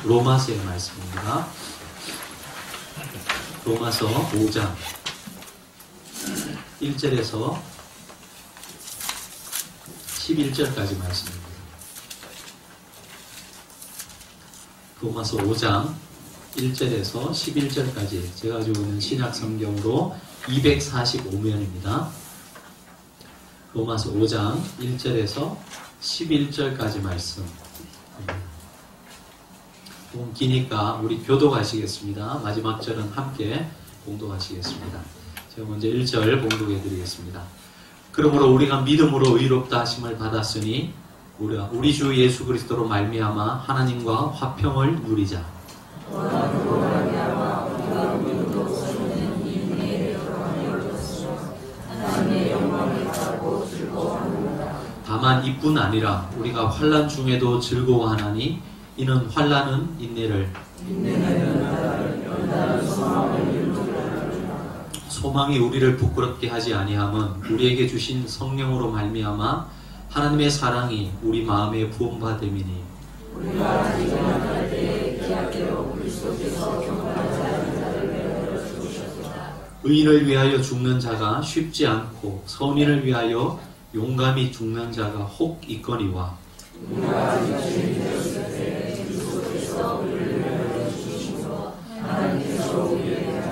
로마서의 말씀입니다. 로마서 5장 1절에서 11절까지 말씀입니다. 로마서 5장 1절에서 11절까지 제가 가지고 있는 신약 성경으로 245면입니다. 로마서 5장 1절에서 11절까지 말씀. 조금 기니까 우리 교독하시겠습니다. 마지막 절은 함께 봉독하시겠습니다. 제가 먼저 1절 봉독해 드리겠습니다. 그러므로 우리가 믿음으로 의롭다 하심을 받았으니 우리 주 예수 그리스도로 말미암아 하나님과 화평을 누리자. 다만 이뿐 아니라 우리가 환난 중에도 즐거워하나니 이는 환난은 인내를, 소망이 우리를 부끄럽게 하지 아니함은 우리에게 주신 성령으로 말미암아 하나님의 사랑이 우리 마음에 부음받음이니. 우리가 지금할 때에 기약대로 그리스도께서 경건하지 않은 자를 내어들어 죽으셨도다. 의인을 위하여 죽는 자가 쉽지 않고 선인을 위하여 용감히 죽는 자가 혹 있거니와. 우리가 지금 되었을 때 그리스도께서 우리를 위하여 죽으시고 하나님께서 우리에게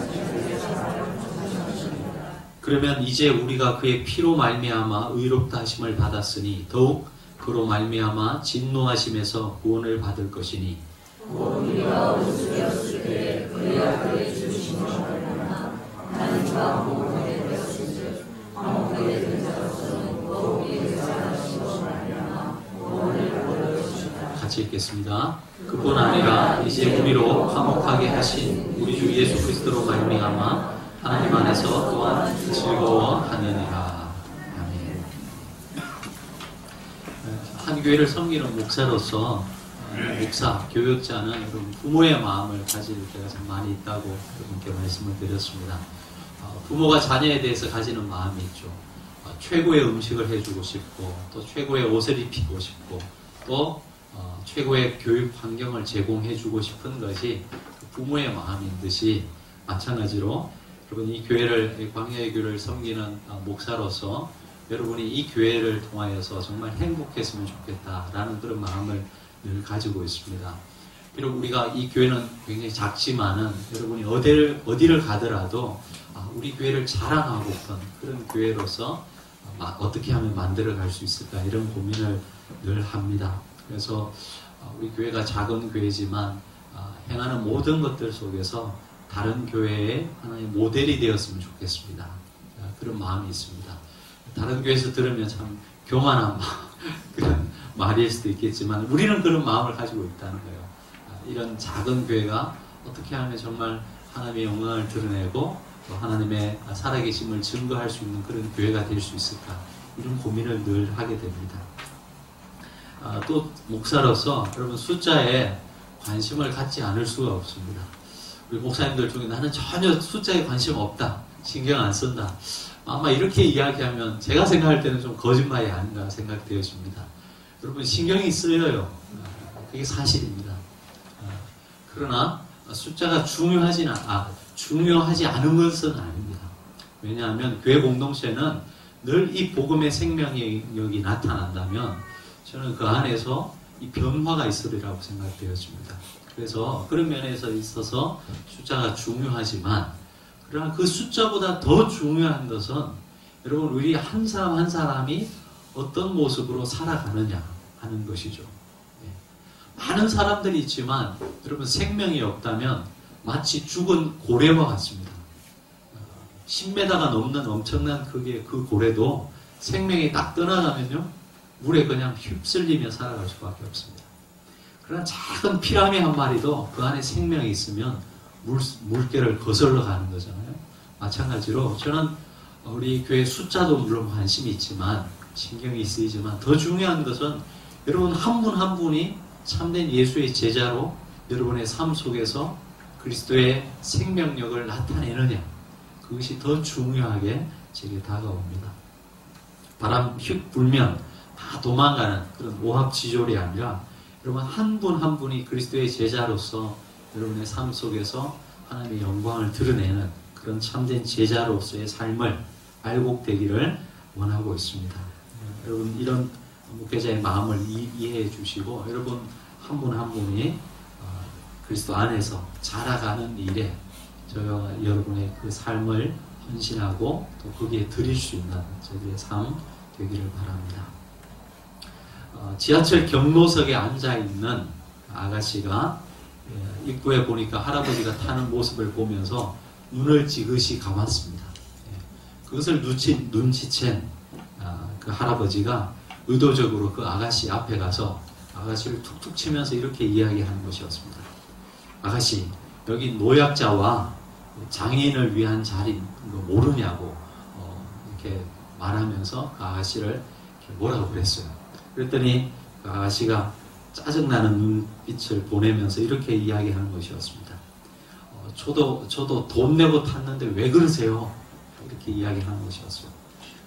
그러면 이제 우리가 그의 피로 말미암아 의롭다 하심을 받았으니 더욱 그로 말미암아 진노하심에서 구원을 받을 것이니. 우리가 원수되었을 때 그의 악을 주시는 것보다 하나님과 화목하게 되었은즉 화목하게 된 자로서는 더욱 이를 사랑하신 것을 말미암아 구원을 받을 것이다. 같이 읽겠습니다. 그뿐 아니라 이제 우리로 화목하게 하신 우리 주 예수 그리스도로 말미암아 하나님 안에서 또한 즐거워하느니라. 아멘. 한 교회를 섬기는 목사로서 목사, 교육자는 부모의 마음을 가질 때가 참 많이 있다고 여러분께 말씀을 드렸습니다. 부모가 자녀에 대해서 가지는 마음이 있죠. 최고의 음식을 해주고 싶고 또 최고의 옷을 입히고 싶고 또 최고의 교육 환경을 제공해주고 싶은 것이 부모의 마음인 듯이 마찬가지로 여러분 이 교회를, 광야의 교회를 섬기는 목사로서 여러분이 이 교회를 통하여서 정말 행복했으면 좋겠다라는 그런 마음을 늘 가지고 있습니다. 비록 우리가 이 교회는 굉장히 작지만은 여러분이 어디를 가더라도 우리 교회를 자랑하고픈 그런 교회로서 어떻게 하면 만들어 갈 수 있을까 이런 고민을 늘 합니다. 그래서 우리 교회가 작은 교회지만 행하는 모든 것들 속에서 다른 교회의 하나의 모델이 되었으면 좋겠습니다. 그런 마음이 있습니다. 다른 교회에서 들으면 참 교만한 그런 말일 수도 있겠지만 우리는 그런 마음을 가지고 있다는 거예요. 이런 작은 교회가 어떻게 하면 정말 하나님의 영광을 드러내고 또 하나님의 살아계심을 증거할 수 있는 그런 교회가 될 수 있을까 이런 고민을 늘 하게 됩니다. 또 목사로서 여러분 숫자에 관심을 갖지 않을 수가 없습니다. 우리 목사님들 중에 나는 전혀 숫자에 관심 없다, 신경 안 쓴다, 아마 이렇게 이야기하면 제가 생각할 때는 좀 거짓말이 아닌가 생각되어집니다. 여러분 신경이 쓰여요. 그게 사실입니다. 그러나 숫자가 중요하지 않은 것은 아닙니다. 왜냐하면 교회 공동체는 늘 이 복음의 생명력이 나타난다면 저는 그 안에서 이 변화가 있으리라고 생각되어집니다. 그래서 그런 면에서 있어서 숫자가 중요하지만 그러나 그 숫자보다 더 중요한 것은 여러분 우리 한 사람 한 사람이 어떤 모습으로 살아가느냐 하는 것이죠. 많은 사람들이 있지만 여러분 생명이 없다면 마치 죽은 고래와 같습니다. 10m가 넘는 엄청난 크기의 그 고래도 생명이 딱 떠나가면요 물에 그냥 휩쓸리며 살아갈 수밖에 없습니다. 그러나 작은 피라미 한 마리도 그 안에 생명이 있으면 물결을 거슬러 가는 거잖아요. 마찬가지로 저는 우리 교회 숫자도 물론 관심이 있지만 신경이 쓰이지만 더 중요한 것은 여러분 한 분 한 분이 참된 예수의 제자로 여러분의 삶 속에서 그리스도의 생명력을 나타내느냐 그것이 더 중요하게 제게 다가옵니다. 바람 휙 불면 다 도망가는 그런 오합지졸이 아니라 여러분 한 분 한 분이 그리스도의 제자로서 여러분의 삶 속에서 하나님의 영광을 드러내는 그런 참된 제자로서의 삶을 알곡되기를 원하고 있습니다. 여러분 이런 목회자의 마음을 이해해 주시고 여러분 한 분 한 분이 그리스도 안에서 자라가는 일에 저와 여러분의 그 삶을 헌신하고 또 거기에 드릴 수 있는 저희의 삶 되기를 바랍니다. 지하철 경로석에 앉아있는 아가씨가 입구에 보니까 할아버지가 타는 모습을 보면서 눈을 지그시 감았습니다. 그것을 눈치챈 그 할아버지가 의도적으로 그 아가씨 앞에 가서 아가씨를 툭툭 치면서 이렇게 이야기하는 것이었습니다. 아가씨, 여기 노약자와 장애인을 위한 자리인 거 모르냐고 이렇게 말하면서 그 아가씨를 이렇게 뭐라고 그랬어요. 그랬더니 그 아가씨가 짜증나는 눈빛을 보내면서 이렇게 이야기하는 것이었습니다. 저도 돈 내고 탔는데 왜 그러세요? 이렇게 이야기하는 것이었어요.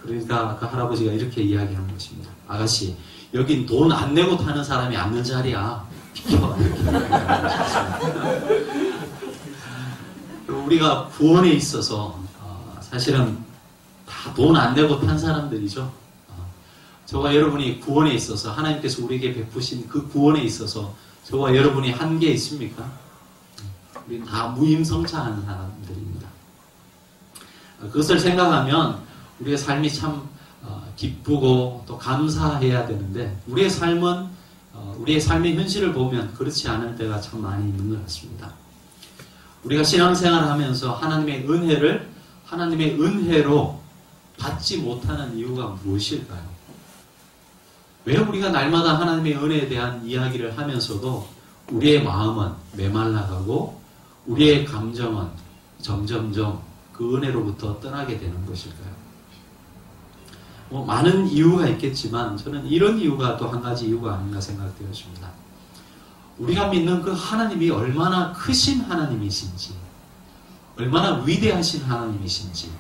그러니까 그 할아버지가 이렇게 이야기하는 것입니다. 아가씨, 여긴 돈 안 내고 타는 사람이 앉는 자리야. 비켜. 이렇게 이야기하는 것이었습니다. 우리가 구원에 있어서 사실은 다 돈 안 내고 탄 사람들이죠. 저와 여러분이 구원에 있어서 하나님께서 우리에게 베푸신 그 구원에 있어서 저와 여러분이 한계 있습니까? 우리는 다 무임성차한 사람들입니다. 그것을 생각하면 우리의 삶이 참 기쁘고 또 감사해야 되는데 우리의 삶은 우리의 삶의 현실을 보면 그렇지 않을 때가 참 많이 있는 것 같습니다. 우리가 신앙생활을 하면서 하나님의 은혜로 받지 못하는 이유가 무엇일까요? 왜 우리가 날마다 하나님의 은혜에 대한 이야기를 하면서도 우리의 마음은 메말라가고 우리의 감정은 점점점 그 은혜로부터 떠나게 되는 것일까요? 많은 이유가 있겠지만 저는 이런 이유가 또 한 가지 이유가 아닌가 생각되었습니다. 우리가 믿는 그 하나님이 얼마나 크신 하나님이신지, 얼마나 위대하신 하나님이신지,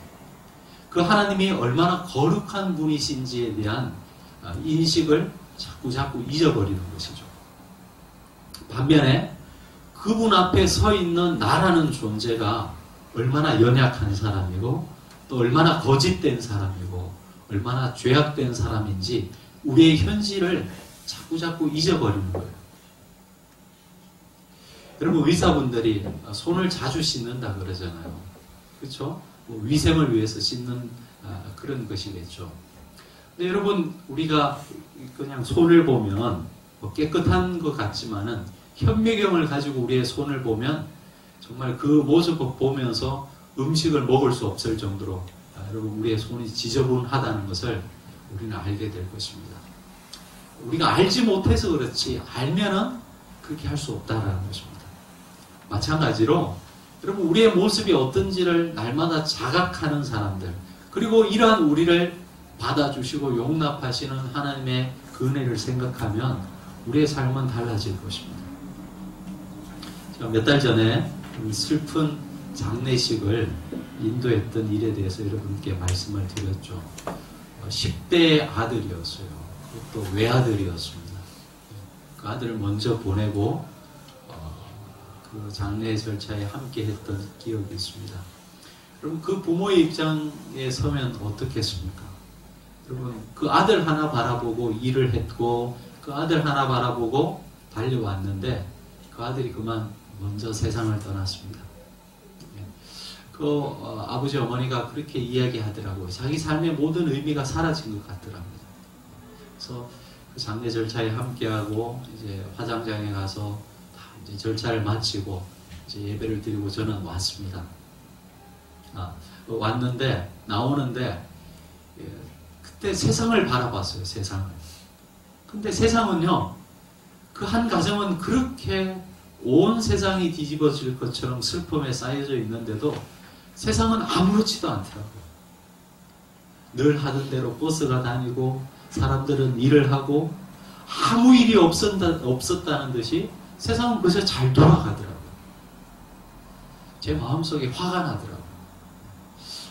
그 하나님이 얼마나 거룩한 분이신지에 대한 인식을 자꾸 잊어버리는 것이죠. 반면에 그분 앞에 서 있는 나라는 존재가 얼마나 연약한 사람이고 또 얼마나 거짓된 사람이고 얼마나 죄악된 사람인지 우리의 현실을 자꾸 잊어버리는 거예요. 여러분 의사분들이 손을 자주 씻는다 그러잖아요. 그렇죠? 위생을 위해서 씻는 그런 것이겠죠. 근데 여러분 우리가 그냥 손을 보면 깨끗한 것 같지만은 현미경을 가지고 우리의 손을 보면 정말 그 모습을 보면서 음식을 먹을 수 없을 정도로 여러분 우리의 손이 지저분하다는 것을 우리는 알게 될 것입니다. 우리가 알지 못해서 그렇지 알면은 그렇게 할 수 없다라는 것입니다. 마찬가지로 여러분 우리의 모습이 어떤지를 날마다 자각하는 사람들 그리고 이러한 우리를 받아주시고 용납하시는 하나님의 그 은혜를 생각하면 우리의 삶은 달라질 것입니다. 제가 몇 달 전에 슬픈 장례식을 인도했던 일에 대해서 여러분께 말씀을 드렸죠. 10대 아들이었어요. 또 외아들이었습니다. 그 아들을 먼저 보내고 그 장례 절차에 함께 했던 기억이 있습니다. 여러분 그 부모의 입장에 서면 어떻겠습니까? 여러분 그 아들 하나 바라보고 일을 했고 그 아들 하나 바라보고 달려왔는데 그 아들이 그만 먼저 세상을 떠났습니다. 그 아버지 어머니가 그렇게 이야기하더라고요. 자기 삶의 모든 의미가 사라진 것 같더랍니다. 그래서 그 장례 절차에 함께하고 이제 화장장에 가서 다 이제 절차를 마치고 이제 예배를 드리고 저는 왔습니다. 왔는데 나오는데 그때 세상을 바라봤어요. 세상을. 근데 세상은요. 그 한 가정은 그렇게 온 세상이 뒤집어질 것처럼 슬픔에 쌓여져 있는데도 세상은 아무렇지도 않더라고요. 늘 하던 대로 버스가 다니고 사람들은 일을 하고 아무 일이 없었다는 듯이 세상은 그저 잘 돌아가더라고요. 제 마음속에 화가 나더라고요.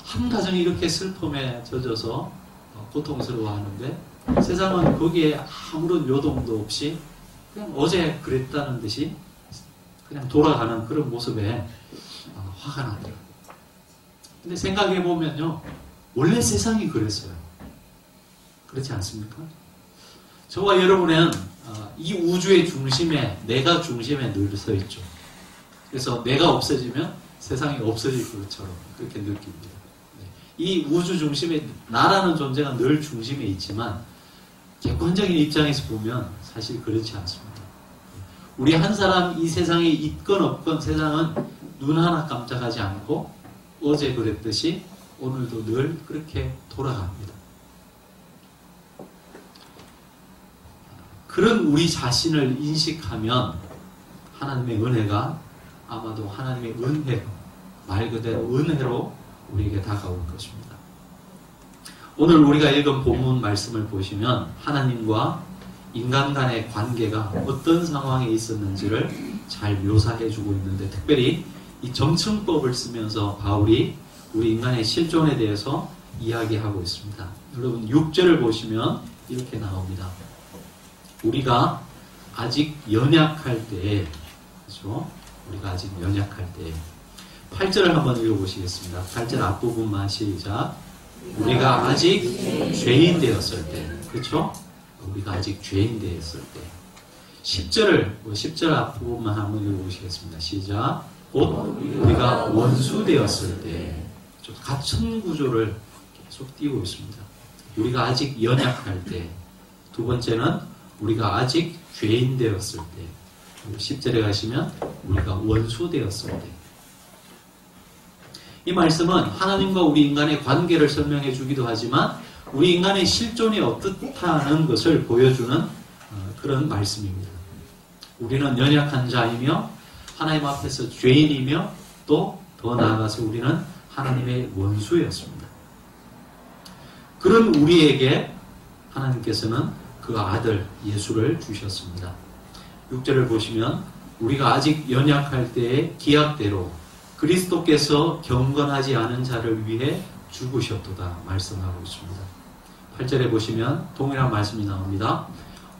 한 가정이 이렇게 슬픔에 젖어서 고통스러워하는데 세상은 거기에 아무런 요동도 없이 그냥 어제 그랬다는 듯이 그냥 돌아가는 그런 모습에 화가 나더라고요. 근데 생각해보면요, 원래 세상이 그랬어요. 그렇지 않습니까? 저와 여러분은 이 우주의 중심에, 내가 중심에 늘 서 있죠. 그래서 내가 없어지면 세상이 없어질 것처럼 그렇게 느낍니다. 이 우주 중심에 나라는 존재가 늘 중심에 있지만 객관적인 입장에서 보면 사실 그렇지 않습니다. 우리 한 사람 이 세상에 있건 없건 세상은 눈 하나 깜짝하지 않고 어제 그랬듯이 오늘도 늘 그렇게 돌아갑니다. 그런 우리 자신을 인식하면 하나님의 은혜가 아마도 하나님의 은혜로, 말 그대로 은혜로 우리에게 다가올 것입니다. 오늘 우리가 읽은 본문 말씀을 보시면 하나님과 인간 간의 관계가 어떤 상황에 있었는지를 잘 묘사해 주고 있는데, 특별히 이 정층법을 쓰면서 바울이 우리 인간의 실존에 대해서 이야기하고 있습니다. 여러분 6절을 보시면 이렇게 나옵니다. 우리가 아직 연약할 때에, 그렇죠? 우리가 아직 연약할 때에. 8절을 한번 읽어보시겠습니다. 8절 앞부분만 시작. 우리가 아직 죄인 되었을 때, 그렇죠? 우리가 아직 죄인 되었을 때. 10절 앞부분만 한번 읽어보시겠습니다. 시작. 곧 우리가 원수 되었을 때. 같은 구조를 계속 띄고 있습니다. 우리가 아직 연약할 때. 두 번째는 우리가 아직 죄인 되었을 때. 10절에 가시면 우리가 원수 되었을 때. 이 말씀은 하나님과 우리 인간의 관계를 설명해 주기도 하지만 우리 인간의 실존이 어떻다는 것을 보여주는 그런 말씀입니다. 우리는 연약한 자이며 하나님 앞에서 죄인이며 또 더 나아가서 우리는 하나님의 원수였습니다. 그런 우리에게 하나님께서는 그 아들 예수를 주셨습니다. 6절을 보시면 우리가 아직 연약할 때의 기약대로 그리스도께서 경건하지 않은 자를 위해 죽으셨도다 말씀하고 있습니다. 8절에 보시면 동일한 말씀이 나옵니다.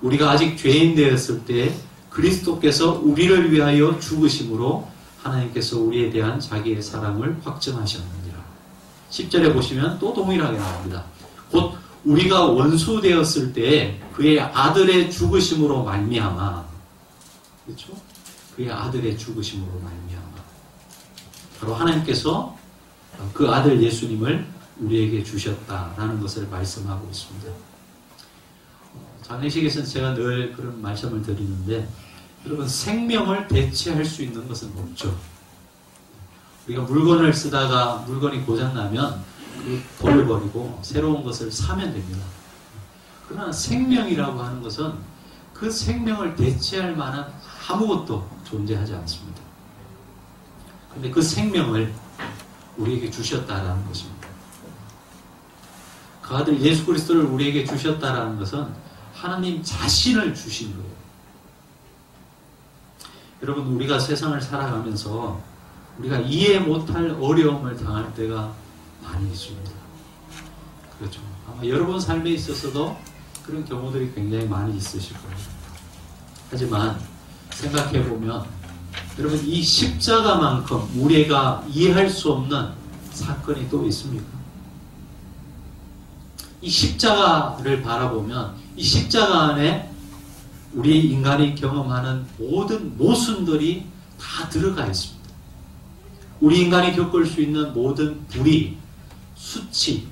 우리가 아직 죄인 되었을 때 그리스도께서 우리를 위하여 죽으심으로 하나님께서 우리에 대한 자기의 사랑을 확증하셨느니라. 10절에 보시면 또 동일하게 나옵니다. 곧 우리가 원수 되었을 때 그의 아들의 죽으심으로 말미암아, 그렇죠? 그의 아들의 죽으심으로 말미암아 바로 하나님께서 그 아들 예수님을 우리에게 주셨다라는 것을 말씀하고 있습니다. 장례식에서는 제가 늘 그런 말씀을 드리는데, 여러분 생명을 대체할 수 있는 것은 없죠. 우리가 물건을 쓰다가 물건이 고장나면 그 돈을 버리고 새로운 것을 사면 됩니다. 그러나 생명이라고 하는 것은 그 생명을 대체할 만한 아무것도 존재하지 않습니다. 그런데 그 생명을 우리에게 주셨다라는 것입니다. 그 아들 예수 그리스도를 우리에게 주셨다라는 것은 하나님 자신을 주신 거예요. 여러분 우리가 세상을 살아가면서 우리가 이해 못할 어려움을 당할 때가 많이 있습니다. 그렇죠. 아마 여러분 삶에 있어서도 그런 경우들이 굉장히 많이 있으실 거예요. 하지만 생각해보면 여러분 이 십자가만큼 우리가 이해할 수 없는 사건이 또 있습니까? 이 십자가를 바라보면 이 십자가 안에 우리 인간이 경험하는 모든 모순들이 다 들어가 있습니다. 우리 인간이 겪을 수 있는 모든 불의, 수치,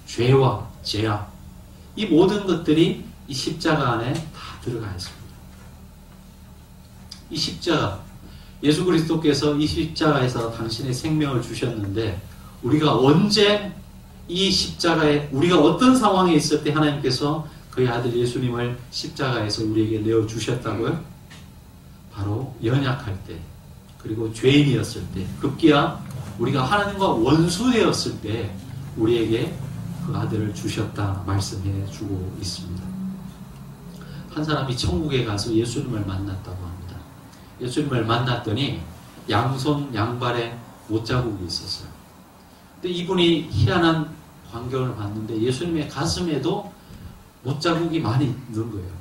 죄와 죄악, 이 모든 것들이 이 십자가 안에 다 들어가 있습니다. 이 십자가, 예수 그리스도께서 이 십자가에서 당신의 생명을 주셨는데 우리가 언제 이 십자가에, 우리가 어떤 상황에 있을 때 하나님께서 그의 아들 예수님을 십자가에서 우리에게 내어주셨다고요? 바로 연약할 때, 그리고 죄인이었을 때, 급기야 우리가 하나님과 원수되었을 때 우리에게 그 아들을 주셨다 말씀해 주고 있습니다. 한 사람이 천국에 가서 예수님을 만났다고 합니다. 예수님을 만났더니 양손 양발에 못자국이 있었어요. 근데 이분이 희한한 광경을 봤는데 예수님의 가슴에도 못자국이 많이 있는 거예요.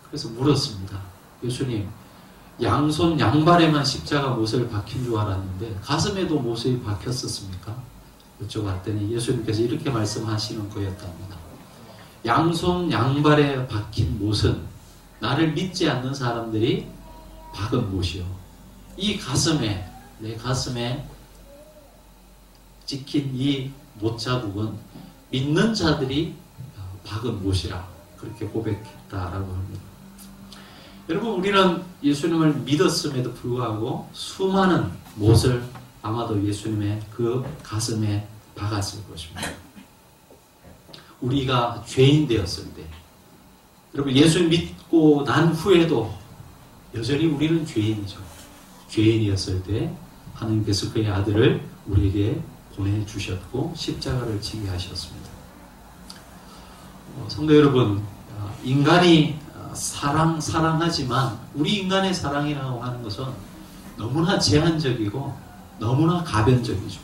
그래서 물었습니다. 예수님, 양손 양발에만 십자가 못을 박힌 줄 알았는데 가슴에도 못이 박혔었습니까? 여쭤봤더니 예수님께서 이렇게 말씀하시는 거였답니다. 양손 양발에 박힌 못은 나를 믿지 않는 사람들이 박은 못이요. 이 가슴에, 내 가슴에 찍힌 이 못자국은 믿는 자들이 박은 못이라 그렇게 고백했다라고 합니다. 여러분, 우리는 예수님을 믿었음에도 불구하고 수많은 못을 아마도 예수님의 그 가슴에 박았을 것입니다. 우리가 죄인 되었을 때, 여러분, 예수님 믿고 난 후에도 여전히 우리는 죄인이죠. 죄인이었을 때 하나님께서 그의 아들을 우리에게 보내주셨고 십자가를 지게 하셨습니다. 성도 여러분, 인간이 사랑하지만 우리 인간의 사랑이라고 하는 것은 너무나 제한적이고 너무나 가변적이죠.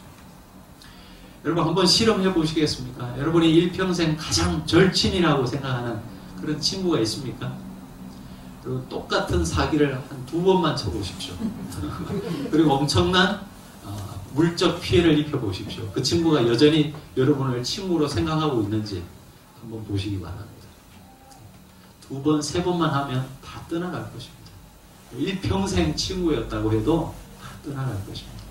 여러분, 한번 실험해 보시겠습니까? 여러분이 일평생 가장 절친이라고 생각하는 그런 친구가 있습니까? 그리고 똑같은 사기를 한 2번만 쳐보십시오. 그리고 엄청난 물적 피해를 입혀보십시오. 그 친구가 여전히 여러분을 친구로 생각하고 있는지 한번 보시기 바랍니다. 2번, 3번만 하면 다 떠나갈 것입니다. 일평생 친구였다고 해도 다 떠나갈 것입니다.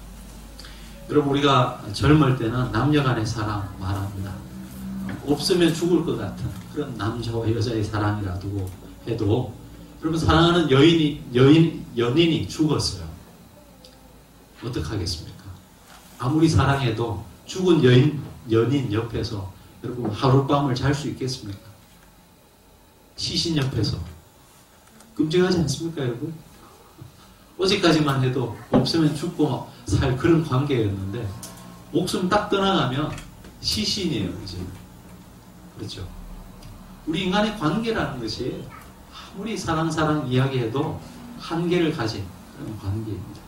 여러분, 우리가 젊을 때는 남녀 간의 사랑 말합니다. 없으면 죽을 것 같은 그런 남자와 여자의 사랑이라도 해도 여러분, 사랑하는 연인이 죽었어요. 어떡하겠습니까? 아무리 사랑해도 죽은 연인 옆에서 여러분 하룻밤을 잘 수 있겠습니까? 시신 옆에서 끔찍하지 않습니까, 여러분? 어제까지만 해도 없으면 죽고 살 그런 관계였는데 목숨 딱 떠나가면 시신이에요, 이제. 그렇죠? 우리 인간의 관계라는 것이 아무리 사랑 이야기해도 한계를 가진 그런 관계입니다.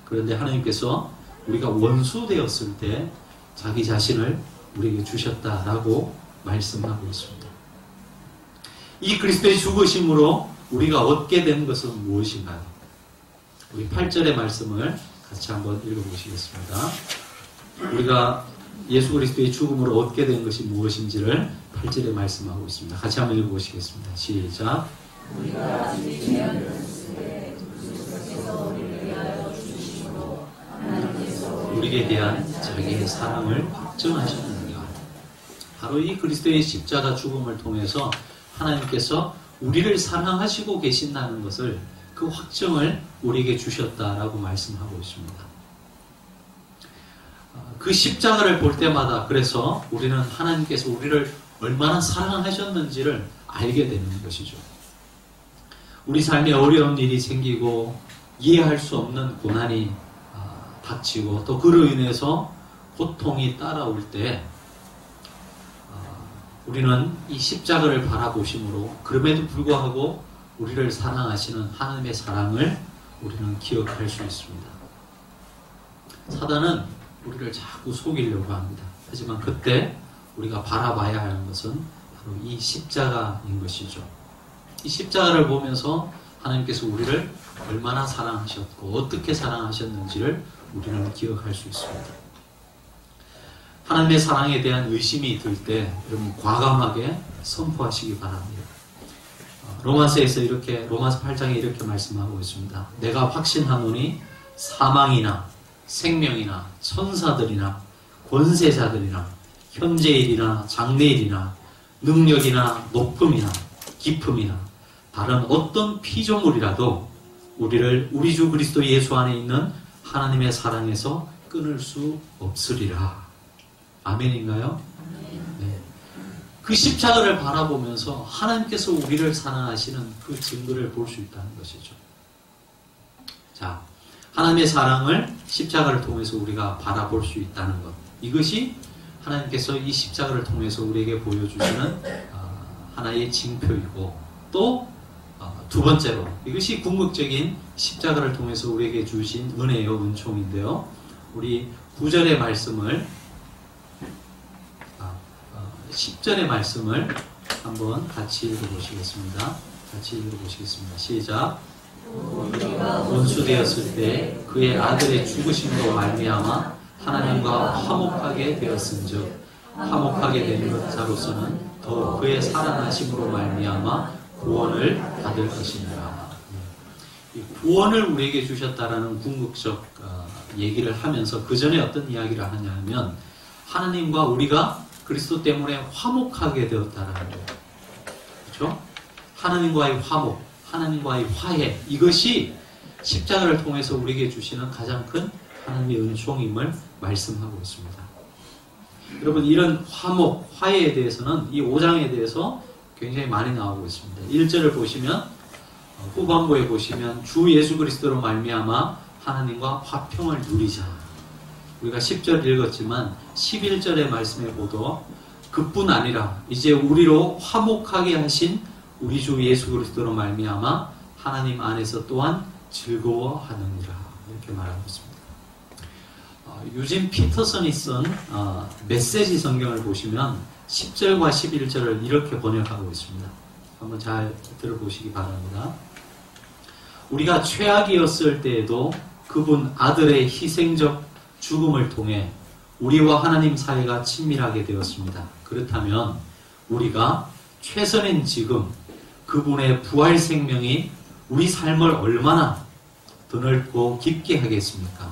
그런데 하나님께서 우리가 원수 되었을 때 자기 자신을 우리에게 주셨다라고 말씀하고 있습니다. 이 그리스도의 죽으심으로 우리가 얻게 된 것은 무엇인가요? 우리 8절의 말씀을 같이 한번 읽어보시겠습니다. 우리가 예수 그리스도의 죽음으로 얻게 된 것이 무엇인지를 8절에 말씀하고 있습니다. 같이 한번 읽어보시겠습니다. 시작. 우리가 아직 죄악이었을 때 그리스도께서 우리를 위하여 죽으심으로 하나님께서 우리에 대한 자기의 사랑을 확증하셨느니라. 바로 이 그리스도의 십자가 죽음을 통해서 하나님께서 우리를 사랑하시고 계신다는 것을, 그 확증을 우리에게 주셨다라고 말씀하고 있습니다. 그 십자가를 볼 때마다 그래서 우리는 하나님께서 우리를 얼마나 사랑하셨는지를 알게 되는 것이죠. 우리 삶에 어려운 일이 생기고 이해할 수 없는 고난이 닥치고 또 그로 인해서 고통이 따라올 때 우리는 이 십자가를 바라보심으로 그럼에도 불구하고 우리를 사랑하시는 하나님의 사랑을 우리는 기억할 수 있습니다. 사단은 우리를 자꾸 속이려고 합니다. 하지만 그때 우리가 바라봐야 하는 것은 바로 이 십자가인 것이죠. 이 십자가를 보면서 하나님께서 우리를 얼마나 사랑하셨고 어떻게 사랑하셨는지를 우리는 기억할 수 있습니다. 하나님의 사랑에 대한 의심이 들 때 여러분 과감하게 선포하시기 바랍니다. 로마서에서 로마서 8장에 이렇게 말씀하고 있습니다. 내가 확신하노니 사망이나 생명이나 천사들이나 권세자들이나 현재일이나 장래일이나 능력이나 높음이나 깊음이나 다른 어떤 피조물이라도 우리를 우리 주 그리스도 예수 안에 있는 하나님의 사랑에서 끊을 수 없으리라. 아멘인가요? 네. 그 십자가를 바라보면서 하나님께서 우리를 사랑하시는 그 증거를 볼 수 있다는 것이죠. 자, 하나님의 사랑을 십자가를 통해서 우리가 바라볼 수 있다는 것, 이것이 하나님께서 이 십자가를 통해서 우리에게 보여주시는 하나의 징표이고, 또 두 번째로 이것이 궁극적인 십자가를 통해서 우리에게 주신 은혜요, 은총인데요. 우리 9절의 말씀을 10절의 말씀을 한번 같이 읽어보시겠습니다. 같이 읽어보시겠습니다. 시작. 원수되었을 때 그의 아들의 죽으심으로 말미암아 하나님과 화목하게 되었은즉 화목하게 된 자로서는 더 그의 살아나심으로 말미암아 구원을 받을 것이니라. 이 구원을 우리에게 주셨다라는 궁극적 얘기를 하면서 그 전에 어떤 이야기를 하냐면 하나님과 우리가 그리스도 때문에 화목하게 되었다라는 거예요. 그렇죠? 하나님과의 화목, 하나님과의 화해, 이것이 십자가를 통해서 우리에게 주시는 가장 큰 하나님의 은총임을 말씀하고 있습니다. 여러분, 이런 화목, 화해에 대해서는 이 5장에 대해서 굉장히 많이 나오고 있습니다. 1절을 보시면, 후반부에 보시면 주 예수 그리스도로 말미암아 하나님과 화평을 누리자. 우리가 10절 읽었지만 11절의 말씀에 보도 그뿐 아니라 이제 우리로 화목하게 하신 우리 주 예수 그리스도로 말미암아 하나님 안에서 또한 즐거워하느니라, 이렇게 말하고 있습니다. 유진 피터슨이 쓴 메시지 성경을 보시면 10절과 11절을 이렇게 번역하고 있습니다. 한번 잘 들어보시기 바랍니다. 우리가 최악이었을 때에도 그분 아들의 희생적 죽음을 통해 우리와 하나님 사이가 친밀하게 되었습니다. 그렇다면 우리가 최선인 지금 그분의 부활 생명이 우리 삶을 얼마나 더 넓고 깊게 하겠습니까?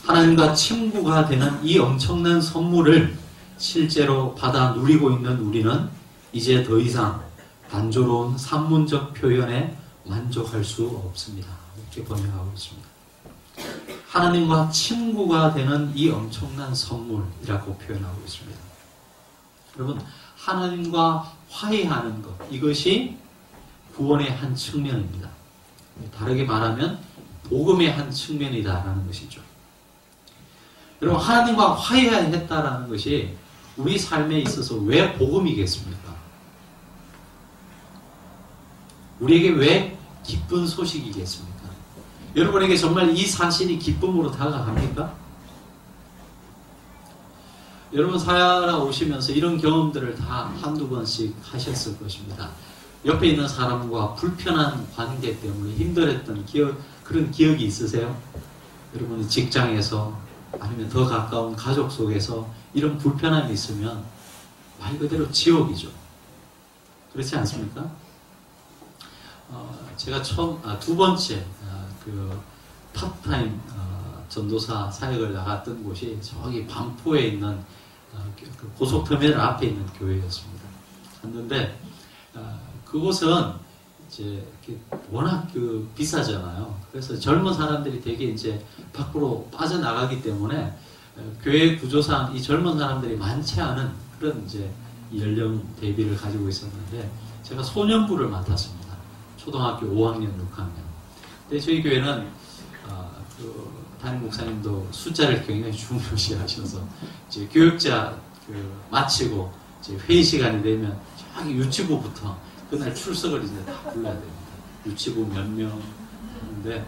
하나님과 친구가 되는 이 엄청난 선물을 실제로 받아 누리고 있는 우리는 이제 더 이상 단조로운 산문적 표현에 만족할 수 없습니다. 이렇게 번역하고 있습니다. 하나님과 친구가 되는 이 엄청난 선물이라고 표현하고 있습니다. 여러분, 하나님과 화해하는 것, 이것이 구원의 한 측면입니다. 다르게 말하면 복음의 한 측면이다라는 것이죠. 여러분, 하나님과 화해했다라는 것이 우리 삶에 있어서 왜 복음이겠습니까? 우리에게 왜 기쁜 소식이겠습니까? 여러분에게 정말 이 사실이 기쁨으로 다가갑니까? 여러분, 살아오시면서 이런 경험들을 다 한두 번씩 하셨을 것입니다. 옆에 있는 사람과 불편한 관계 때문에 힘들었던 그런 기억이 있으세요? 여러분, 직장에서 아니면 더 가까운 가족 속에서 이런 불편함이 있으면 말 그대로 지옥이죠. 그렇지 않습니까? 제가 두 번째 그 파트타임 전도사 사역을 나갔던 곳이 저기 반포에 있는 그 고속터미널 앞에 있는 교회였습니다. 갔는데 그곳은 이제 워낙 비싸잖아요. 그래서 젊은 사람들이 되게 이제 밖으로 빠져나가기 때문에 교회 구조상 이 젊은 사람들이 많지 않은 그런 이제 연령 대비를 가지고 있었는데 제가 소년부를 맡았습니다. 초등학교 5학년, 6학년. 근데 저희 교회는 담임 목사님도 숫자를 굉장히 중요시하셔서 이제 교육자 마치고 이제 회의 시간이 되면 저기 유치부부터 그날 출석을 이제 다 불러야 됩니다. 유치부 몇 명 하는데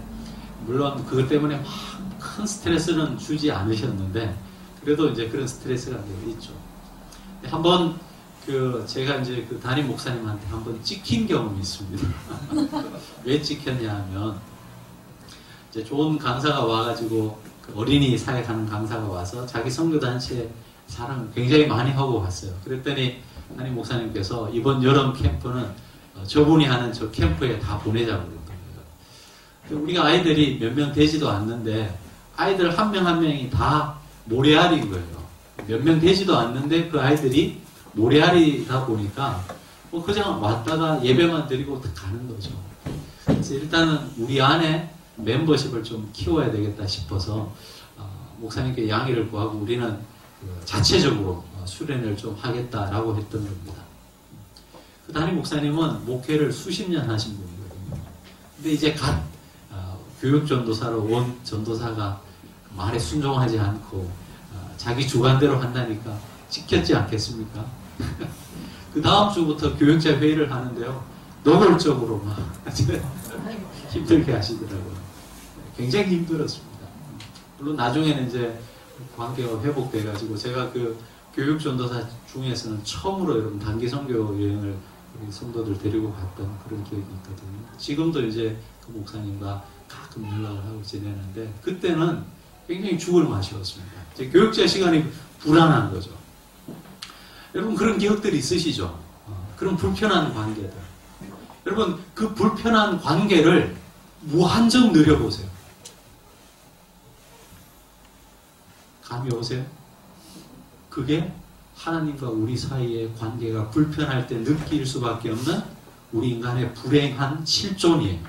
물론 그것 때문에 막 큰 스트레스는 주지 않으셨는데 그래도 이제 그런 스트레스가 있죠. 한번 제가 이제 그 담임 목사님한테 한번 찍힌 경험이 있습니다. 왜 찍혔냐 하면 이제 좋은 강사가 와가지고 어린이 사역하는 강사가 와서 자기 선교단체에 사랑을 굉장히 많이 하고 갔어요. 그랬더니 담임 목사님께서 이번 여름 캠프는 저분이 하는 저 캠프에 다 보내자고 그랬던 거예요. 우리가 아이들이 몇 명 되지도 않는데 아이들 한 명 한 명이 다 모래알인 거예요. 몇 명 되지도 않는데 그 아이들이 모래알이다 보니까 그냥 왔다가 예배만 드리고 가는 거죠. 그래서 일단은 우리 안에 멤버십을 좀 키워야 되겠다 싶어서 목사님께 양해를 구하고 우리는 자체적으로 수련을 좀 하겠다라고 했던 겁니다. 그 담임 목사님은 목회를 수십 년 하신 분이거든요. 근데 이제 교육 전도사로 온 전도사가 말에 순종하지 않고 자기 주관대로 한다니까 찍혔지 않겠습니까? 그 다음 주부터 교육자 회의를 하는데요. 노골적으로 막 힘들게 하시더라고요. 굉장히 힘들었습니다. 물론 나중에는 이제 관계가 회복돼가지고 제가 그 교육 전도사 중에서는 처음으로 여러분 단기 선교 여행을 우리 성도들 데리고 갔던 그런 기억이 있거든요. 지금도 이제 그 목사님과 가끔 연락을 하고 지내는데 그때는 굉장히 죽을 맛이었습니다. 이제 교육자 시간이 불안한 거죠. 여러분 그런 기억들이 있으시죠? 그런 불편한 관계들. 여러분 그 불편한 관계를 무한정 누려보세요. 감이 오세요? 그게 하나님과 우리 사이의 관계가 불편할 때 느낄 수밖에 없는 우리 인간의 불행한 실존이에요.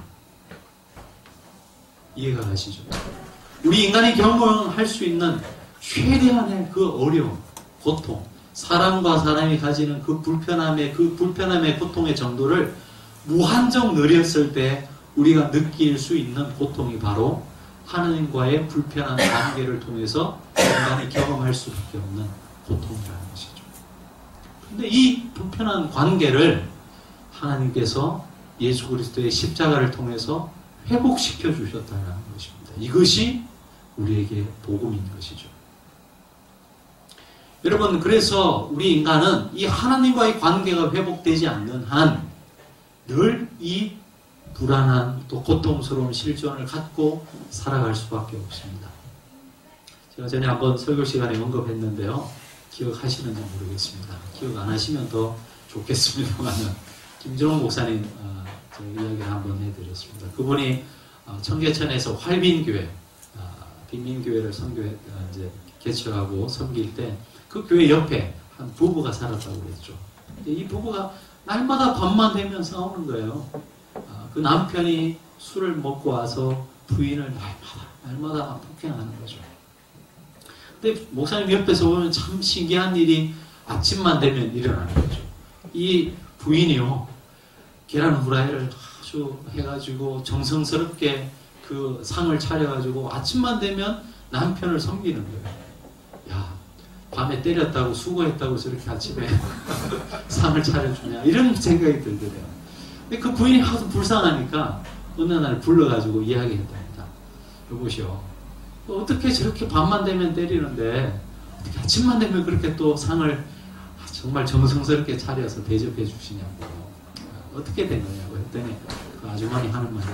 이해가 가시죠? 우리 인간이 경험할 수 있는 최대한의 그 어려움, 고통, 사람과 사람이 가지는 그 불편함의 고통의 정도를 무한정 누렸을 때 우리가 느낄 수 있는 고통이 바로 하나님과의 불편한 관계를 통해서 인간이 경험할 수밖에 없는 고통이라는 것이죠. 그런데 이 불편한 관계를 하나님께서 예수 그리스도의 십자가를 통해서 회복시켜 주셨다는 것입니다. 이것이 우리에게 복음인 것이죠. 여러분, 그래서 우리 인간은 이 하나님과의 관계가 회복되지 않는 한 늘 이 불안한 또 고통스러운 실존을 갖고 살아갈 수밖에 없습니다. 제가 전에 한번 설교 시간에 언급했는데요. 기억하시는지 모르겠습니다. 기억 안 하시면 더 좋겠습니다만은 김정은 목사님 이야기를 한번 해드렸습니다. 그분이 청계천에서 활빈교회, 빈민교회를 이제 개척하고 섬길 때 그 교회 옆에 한 부부가 살았다고 그랬죠. 이 부부가 날마다 밤만 되면 싸우는 거예요. 그 남편이 술을 먹고 와서 부인을 날마다 폭행하는 거죠. 근데 목사님 옆에서 보면 참 신기한 일이 아침만 되면 일어나는 거죠. 이 부인이요, 계란 후라이를 아주 해가지고 정성스럽게 그 상을 차려가지고 아침만 되면 남편을 섬기는 거예요. 야, 밤에 때렸다고 수고했다고 저렇게 아침에 상을 차려주냐, 이런 생각이 들더래요. 근데 그 부인이 하도 불쌍하니까 어느 날 불러가지고 이야기했답니다. 여보시오, 어떻게 저렇게 밤만 되면 때리는데 어떻게 아침만 되면 그렇게 또 상을 정말 정성스럽게 차려서 대접해 주시냐고, 어떻게 된 거냐고 했더니 그 아주머니 하는 말이,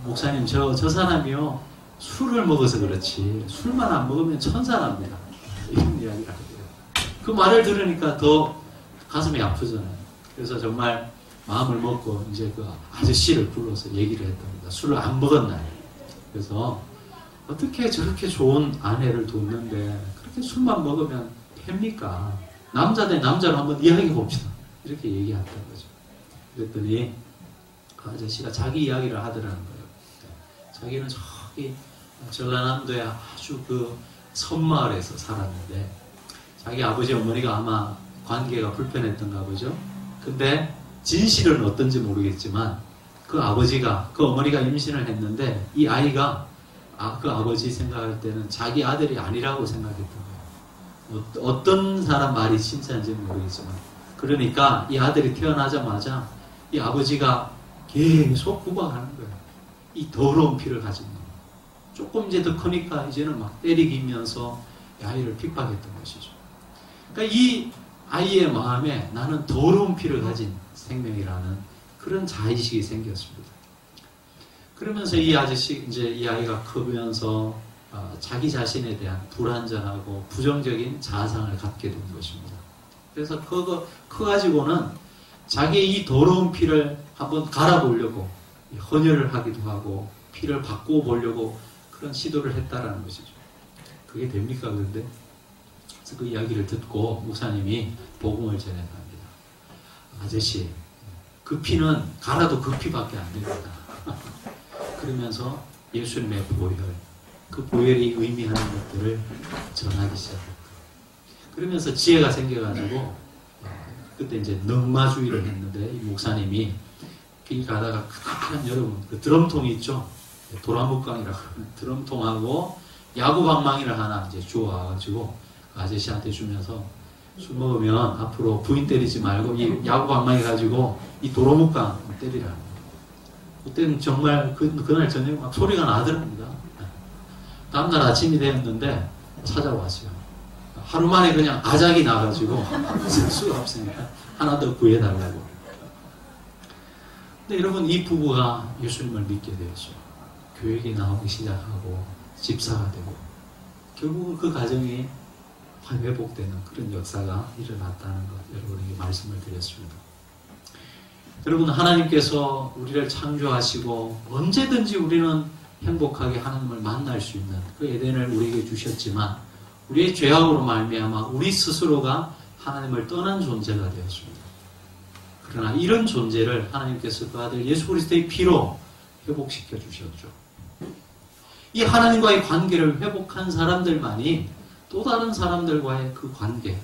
목사님 저 사람이요 술을 먹어서 그렇지 술만 안 먹으면 천사랍니다. 이런 이야기를 하고요. 그 말을 들으니까 더 가슴이 아프잖아요. 그래서 정말 마음을 먹고 이제 그 아저씨를 불러서 얘기를 했답니다. 술을 안 먹었나요? 그래서 어떻게 저렇게 좋은 아내를 뒀는데 그렇게 술만 먹으면 팹니까? 남자 대 남자로 한번 이야기해 봅시다. 이렇게 얘기했던 거죠. 그랬더니 그 아저씨가 자기 이야기를 하더라는 거예요. 자기는 저기 전라남도의 아주 그 섬마을에서 살았는데 자기 아버지 어머니가 아마 관계가 불편했던가 보죠. 근데 진실은 어떤지 모르겠지만 그 아버지가, 그 어머니가 임신을 했는데 이 아이가 그 아버지 생각할 때는 자기 아들이 아니라고 생각했던 거예요. 어떤 사람 말이 진짜인지는 모르겠지만, 그러니까 이 아들이 태어나자마자 이 아버지가 계속 구박하는 거예요. 이 더러운 피를 가진 놈. 조금 이제 더 크니까 이제는 막 때리기면서 아이를 핍박했던 것이죠. 그러니까 이 아이의 마음에 나는 더러운 피를 가진 생명이라는 그런 자의식이 생겼습니다. 그러면서 이 아이가 크면서 자기 자신에 대한 불완전하고 부정적인 자상을 갖게 된 것입니다. 그래서 커가지고는 자기의 이 더러운 피를 한번 갈아보려고 헌혈을 하기도 하고 피를 바꿔보려고 그런 시도를 했다라는 것이죠. 그게 됩니까? 그런데 그래서 그 이야기를 듣고 목사님이 복음을 전해갑니다. 아저씨, 그 피는 갈아도 그 피밖에 안 됩니다. 그러면서 예수님의 보혈, 그 보혈이 의미하는 것들을 전하기 시작했다. 그러면서 지혜가 생겨가지고 그때 이제 넉마주의를 했는데 이 목사님이 길 가다가 큰 여러분 그 드럼통이 있죠. 도라묵강이라고 드럼통하고 야구방망이를 하나 이제 주워와가지고 그 아저씨한테 주면서 술 먹으면 앞으로 부인 때리지 말고 이 야구방망이 가지고 이 도라묵강 때리라는 거예요. 그때는 정말 그날 저녁에 막 소리가 나더랍니다. 다음날 아침이 되었는데 찾아왔어요. 하루 만에 그냥 아작이 나가지고 쓸 수가 없으니까 하나 더 구해달라고. 근데 여러분, 이 부부가 예수님을 믿게 되었어요. 교육이 나오기 시작하고 집사가 되고 결국은 그 가정이 회복되는 그런 역사가 일어났다는 것, 여러분에게 말씀을 드렸습니다. 여러분, 하나님께서 우리를 창조하시고 언제든지 우리는 행복하게 하나님을 만날 수 있는 그 에덴을 우리에게 주셨지만 우리의 죄악으로 말미암아 우리 스스로가 하나님을 떠난 존재가 되었습니다. 그러나 이런 존재를 하나님께서 그 아들 예수 그리스도의 피로 회복시켜 주셨죠. 이 하나님과의 관계를 회복한 사람들만이 또 다른 사람들과의 그 관계,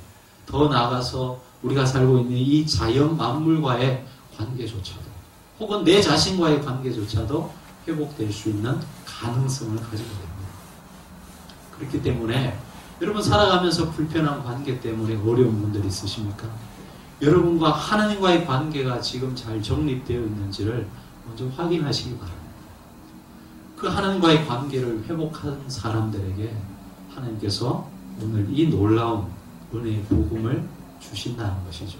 더 나아가서 우리가 살고 있는 이 자연 만물과의 관계조차도, 혹은 내 자신과의 관계조차도 회복될 수 있는 가능성을 가지게 됩니다. 그렇기 때문에 여러분, 살아가면서 불편한 관계 때문에 어려운 분들이 있으십니까? 여러분과 하나님과의 관계가 지금 잘 정립되어 있는지를 먼저 확인하시기 바랍니다. 그 하나님과의 관계를 회복한 사람들에게 하나님께서 오늘 이 놀라운 은혜의 복음을 주신다는 것이죠.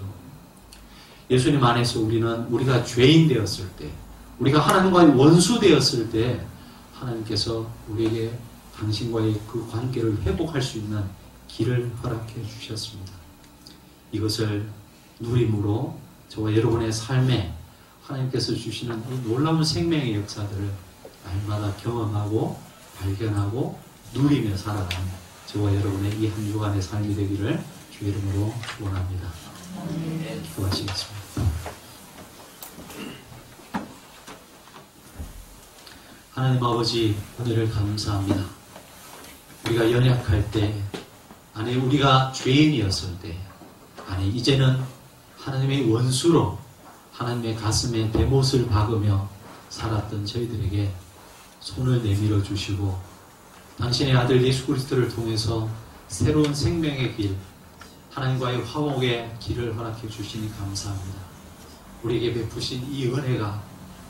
예수님 안에서 우리가 죄인 되었을 때, 우리가 하나님과의 원수 되었을 때 하나님께서 우리에게 당신과의 그 관계를 회복할 수 있는 길을 허락해 주셨습니다. 이것을 누림으로 저와 여러분의 삶에 하나님께서 주시는 이 놀라운 생명의 역사들을 날마다 경험하고 발견하고 누리며 살아가는 저와 여러분의 이 한 주간의 삶이 되기를 주의 이름으로 원합니다. 기도하시겠습니다. 하나님 아버지, 은혜를 감사합니다. 우리가 연약할 때, 아니 우리가 죄인이었을 때, 아니 이제는 하나님의 원수로 하나님의 가슴에 대못을 박으며 살았던 저희들에게 손을 내밀어 주시고 당신의 아들 예수 그리스도를 통해서 새로운 생명의 길, 하나님과의 화목의 길을 허락해 주시니 감사합니다. 우리에게 베푸신 이 은혜가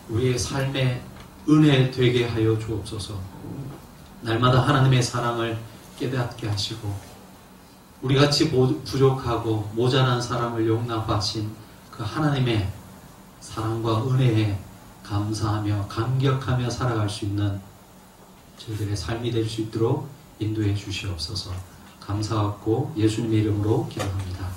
우리의 삶의 은혜 되게 하여 주옵소서. 날마다 하나님의 사랑을 깨닫게 하시고 우리같이 부족하고 모자란 사람을 용납하신 그 하나님의 사랑과 은혜에 감사하며 감격하며 살아갈 수 있는 저희들의 삶이 될 수 있도록 인도해 주시옵소서. 감사하고 예수님의 이름으로 기도합니다.